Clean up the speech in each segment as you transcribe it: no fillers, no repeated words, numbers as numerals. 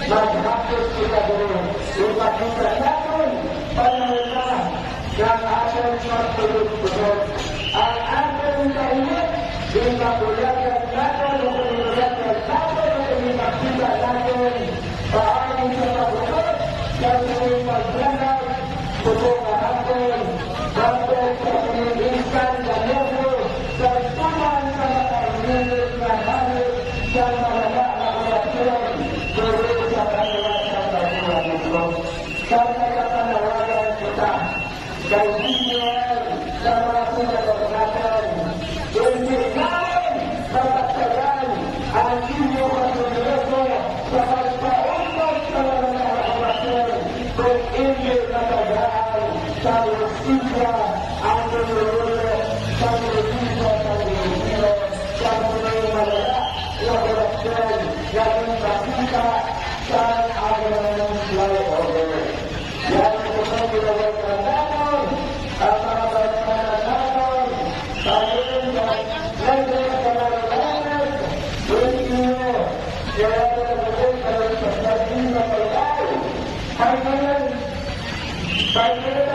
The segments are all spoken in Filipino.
Maghapos kita dulu, umat kita takun pemerintah yang akan bertutur. Al-Amin kainat, kita berikan takun, berikan takun, berikan kita takun. Bahkan kita bertutur, dan berikan takun, berikan takun. Sampai menginginkan dan nyuruh, dan Tuhan sama menginginkan harus, dan menegakkan Tuhan. Kata-kata warga kita dan dunia sama punya berkatan untuk kalian katakan akhirnya manusia sampai untuk kalian beringin katakan kalau kita akan berulur kalau kita akan berulur kalau mereka yang berkatan yang kita dan agama selalu order. Yang kita melakukan namun, apa-apa namun, kalian dan lain kalian beriyo, jangan berbuat seperti mereka. Kalian kalian.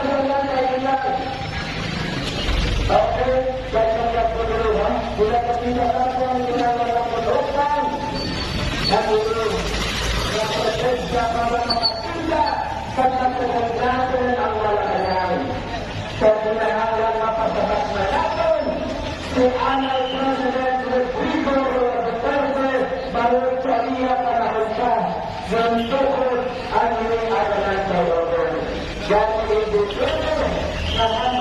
Oke, jangan berdoa. Bila kita lakukan kita lakukan. Namun karena kebenaran awal ayam kebenaran apa sebab melakukan si anak presiden berikut baru ceria pada usaha bentuk anjing adalah jawaban dan itu nama